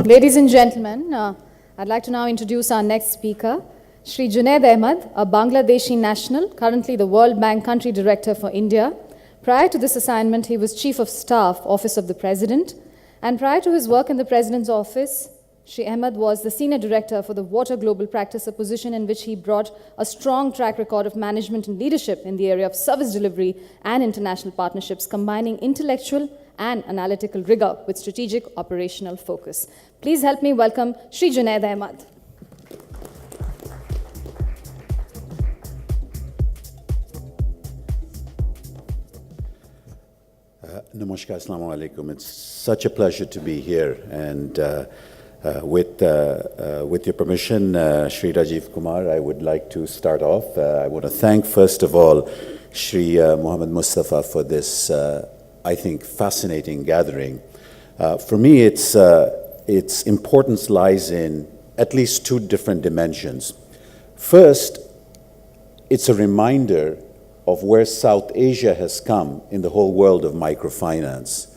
Ladies and gentlemen, I'd like to now introduce our next speaker, Shri Junaid Ahmed, a Bangladeshi national, currently the World Bank Country Director for India. Prior to this assignment, he was Chief of Staff, Office of the President. And prior to his work in the President's office, Shri Ahmed was the Senior Director for the Water Global Practice, a position in which he brought a strong track record of management and leadership in the area of service delivery and international partnerships, combining intellectual and analytical rigor with strategic operational focus. Please help me welcome Shri Junaid Ahmed. Namaskar, Assalamu alaikum. It's such a pleasure to be here, and with your permission, Shri Rajiv Kumar, I would like to start off. I want to thank, first of all, Shri Muhammad Mustafa for this, I think, fascinating gathering. For me, its importance lies in at least two different dimensions. First, it's a reminder of where South Asia has come in the whole world of microfinance.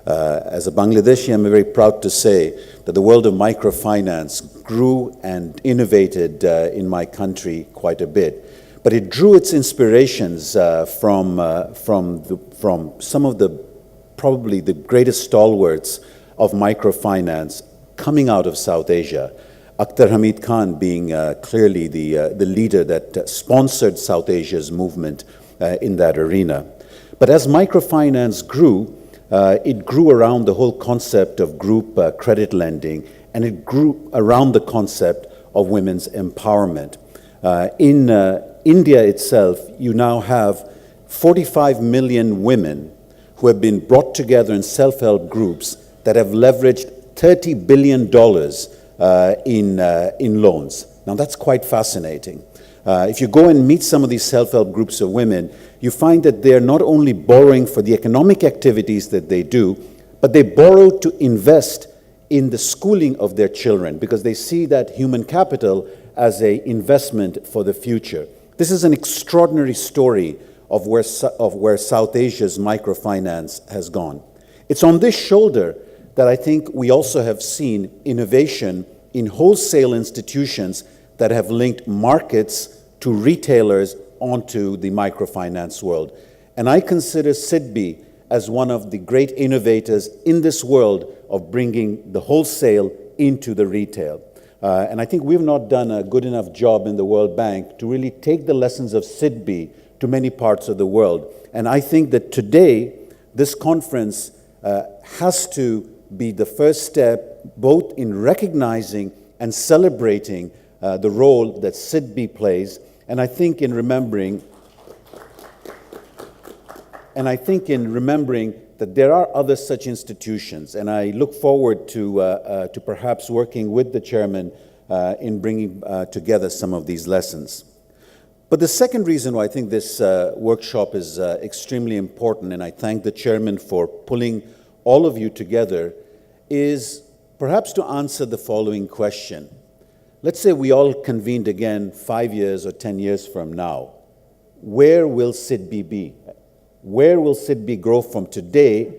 As a Bangladeshi, I'm very proud to say that the world of microfinance grew and innovated in my country quite a bit. But it drew its inspirations from some of the, probably the greatest stalwarts of microfinance coming out of South Asia. Akhtar Hamid Khan being clearly the leader that sponsored South Asia's movement in that arena. But as microfinance grew, it grew around the whole concept of group credit lending, and it grew around the concept of women's empowerment. In India itself, you now have 45 million women who have been brought together in self-help groups that have leveraged $30 billion in loans. Now that's quite fascinating. If you go and meet some of these self-help groups of women, you find that they're not only borrowing for the economic activities that they do, but they borrow to invest in the schooling of their children because they see that human capital as an investment for the future. This is an extraordinary story of where South Asia's microfinance has gone. It's on this shoulder that I think we also have seen innovation in wholesale institutions that have linked markets to retailers onto the microfinance world. And I consider SIDBI as one of the great innovators in this world of bringing the wholesale into the retail. And I think we've not done a good enough job in the World Bank to really take the lessons of SIDBI to many parts of the world. And I think that today, this conference has to be the first step both in recognizing and celebrating the role that SIDBI plays, and I think in remembering that there are other such institutions, and I look forward to perhaps working with the chairman in bringing together some of these lessons. But the second reason why I think this workshop is extremely important, and I thank the chairman for pulling all of you together, is perhaps to answer the following question. Let's say we all convened again 5 years or 10 years from now. Where will SIDBI be? Where will SIDBI grow from today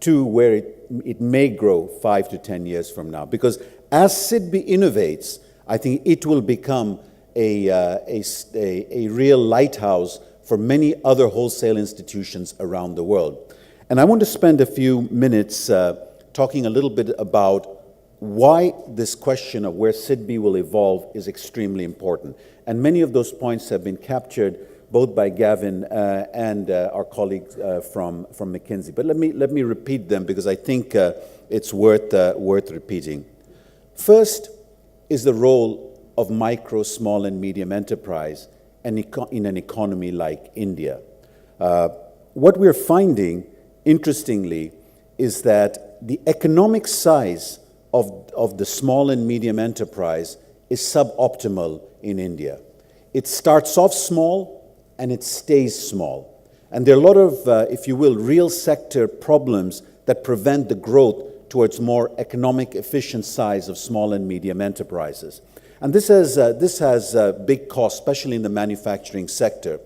to where it may grow 5 to 10 years from now? Because as SIDBI innovates, I think it will become a real lighthouse for many other wholesale institutions around the world. And I want to spend a few minutes talking a little bit about why this question of where SIDBI will evolve is extremely important. And many of those points have been captured both by Gavin and our colleagues from McKinsey. But let me repeat them because I think it's worth repeating. First is the role of micro, small, and medium enterprise in an economy like India. What we're finding, interestingly, is that the economic size of the small and medium enterprise is suboptimal in India. It starts off small and it stays small. And there are a lot of, if you will, real sector problems that prevent the growth towards more economic efficient size of small and medium enterprises. And this has big costs, especially in the manufacturing sector.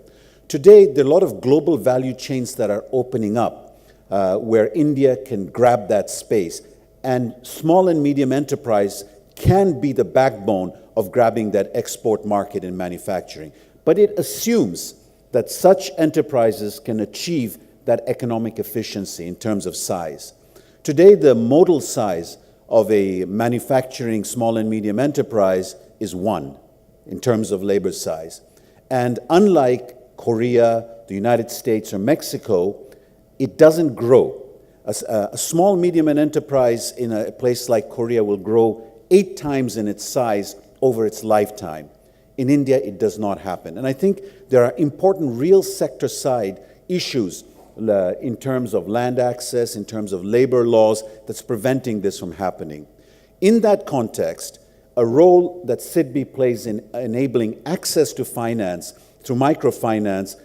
Today, there are a lot of global value chains that are opening up where India can grab that space. and small and medium enterprise can be the backbone of grabbing that export market in manufacturing. But it assumes that such enterprises can achieve that economic efficiency in terms of size. Today, the modal size of a manufacturing small and medium enterprise is 1 in terms of labor size. And unlike Korea, the United States, or Mexico, it doesn't grow. A small, medium enterprise in a place like Korea will grow 8 times in its size over its lifetime. In India, it does not happen. And I think there are important real sector side issues in terms of land access, in terms of labor laws, that's preventing this from happening. In that context, a role that SIDBI plays in enabling access to finance through microfinance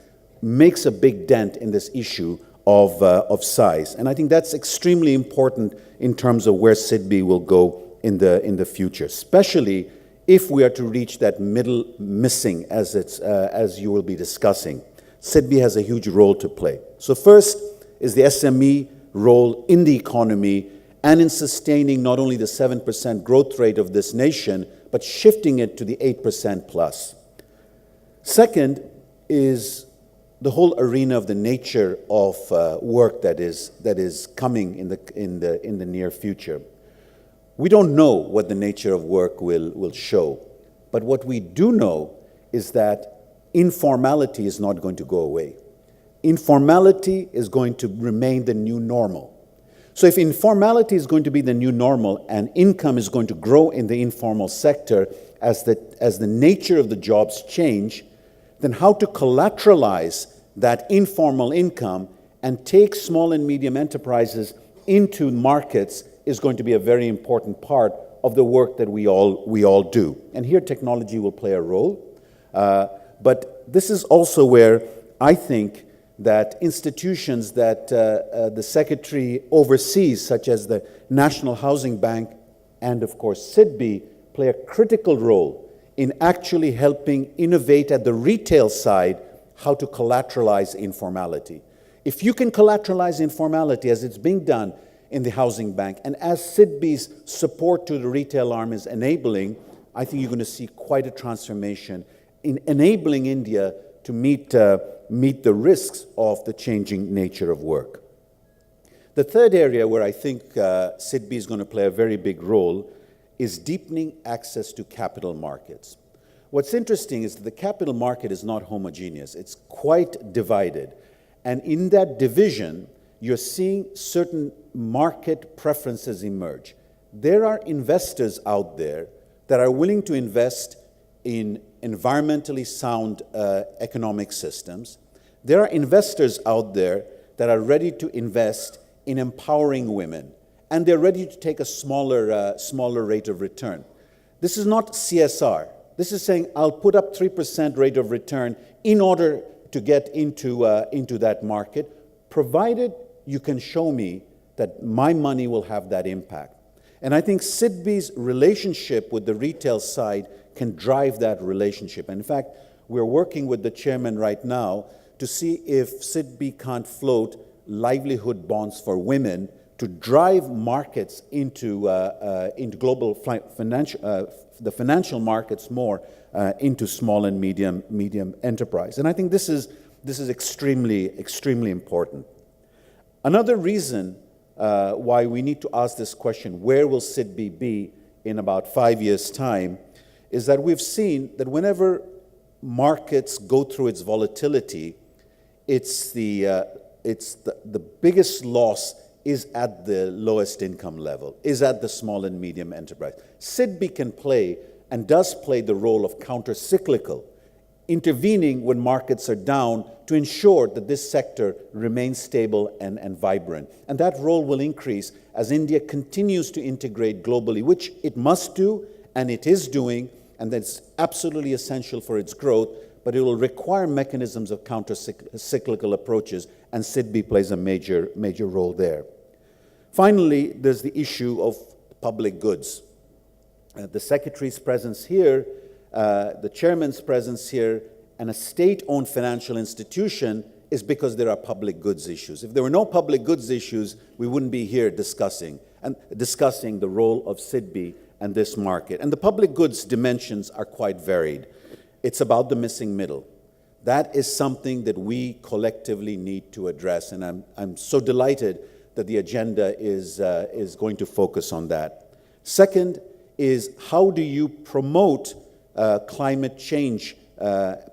makes a big dent in this issue of size. And I think that's extremely important in terms of where SIDBI will go in the future, especially if we are to reach that middle missing as you will be discussing. SIDBI has a huge role to play. So first is the SME role in the economy and in sustaining not only the 7% growth rate of this nation, but shifting it to the 8% plus. Second is the whole arena of the nature of work that is coming in the near future. We don't know what the nature of work will show, but what we do know is that informality is not going to go away. Informality is going to remain the new normal. So if informality is going to be the new normal and income is going to grow in the informal sector as the nature of the jobs change, then how to collateralize that informal income and take small and medium enterprises into markets is going to be a very important part of the work that we all do. And here technology will play a role. But this is also where I think that institutions that the Secretary oversees, such as the National Housing Bank and, of course, SIDBI, play a critical role in actually helping innovate at the retail side how to collateralize informality. If you can collateralize informality as it's being done in the housing bank, and as SIDBI's support to the retail arm is enabling, I think you're going to see quite a transformation in enabling India to meet the risks of the changing nature of work. The third area where I think SIDBI is going to play a very big role is deepening access to capital markets. What's interesting is that the capital market is not homogeneous. It's quite divided. And in that division, you're seeing certain market preferences emerge. There are investors out there that are willing to invest in environmentally sound economic systems. There are investors out there that are ready to invest in empowering women, and they're ready to take a smaller rate of return. This is not CSR. This is saying, I'll put up 3% rate of return in order to get into that market, provided you can show me that my money will have that impact. And I think SIDBI's relationship with the retail side can drive that relationship. And in fact, we're working with the chairman right now to see if SIDBI can't float livelihood bonds for women to drive markets into global the financial markets more into small and medium enterprise. And I think this is extremely important. Another reason why we need to ask this question, where will SIDBI be in about 5 years' time, is that we've seen that whenever markets go through its volatility, it's the biggest loss is at the lowest income level, is at the small and medium enterprise. SIDBI can play and does play the role of counter-cyclical, intervening when markets are down to ensure that this sector remains stable and vibrant. And that role will increase as India continues to integrate globally, which it must do, and it is doing, and that's absolutely essential for its growth, but it will require mechanisms of counter-cyclical approaches, and SIDBI plays a major role there. Finally, there's the issue of public goods. The Secretary's presence here, the Chairman's presence here, and a state-owned financial institution is because there are public goods issues. If there were no public goods issues, we wouldn't be here discussing. and discussing the role of SIDBI and this market. And the public goods dimensions are quite varied. It's about the missing middle. That is something that we collectively need to address, and I'm so delighted that the agenda is going to focus on that. Second is, how do you promote climate change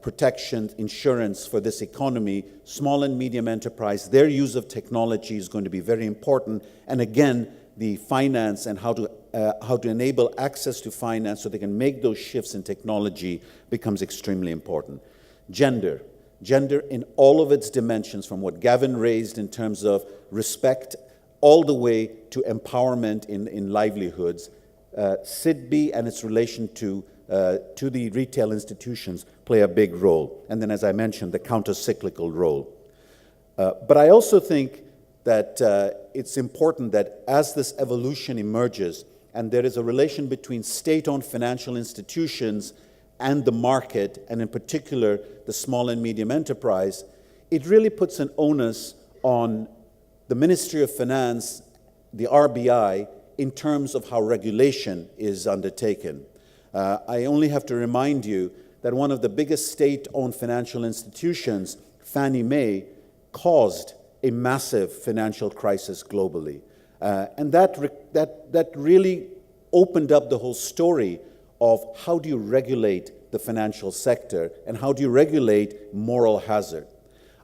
protection insurance for this economy? Small and medium enterprise, their use of technology is going to be very important, and again, the finance and how to enable access to finance so they can make those shifts in technology becomes extremely important. Gender in all of its dimensions, from what Gavin raised in terms of respect all the way to empowerment in livelihoods. SIDBI and its relation to the retail institutions play a big role. And then, as I mentioned, the counter-cyclical role. But I also think that it's important that as this evolution emerges, and there is a relation between state-owned financial institutions and the market, and in particular, the small and medium enterprise, it really puts an onus on the Ministry of Finance, the RBI, in terms of how regulation is undertaken. I only have to remind you that one of the biggest state-owned financial institutions, Fannie Mae, caused a massive financial crisis globally. And that really opened up the whole story of how do you regulate the financial sector and how do you regulate moral hazard.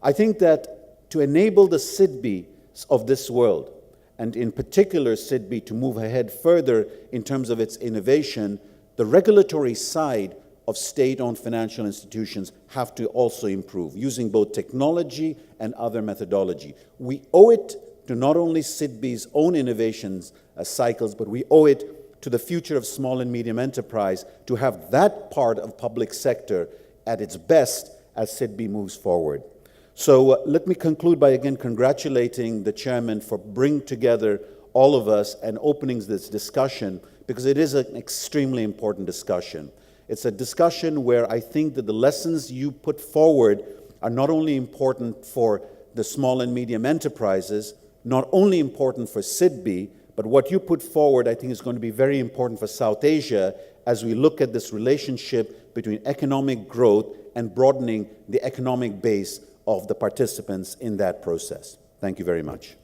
I think that to enable the SIDBI of this world, and in particular SIDBI to move ahead further in terms of its innovation, the regulatory side of state-owned financial institutions have to also improve, using both technology and other methodology. We owe it to not only SIDBI's own innovations cycles, but we owe it to the future of small and medium enterprise to have that part of public sector at its best as SIDBI moves forward. So let me conclude by again congratulating the chairman for bringing together all of us and opening this discussion, because it is an extremely important discussion. It's a discussion where I think that the lessons you put forward are not only important for the small and medium enterprises, not only important for SIDBI, but what you put forward I think is going to be very important for South Asia as we look at this relationship between economic growth and broadening the economic base of the participants in that process. Thank you very much.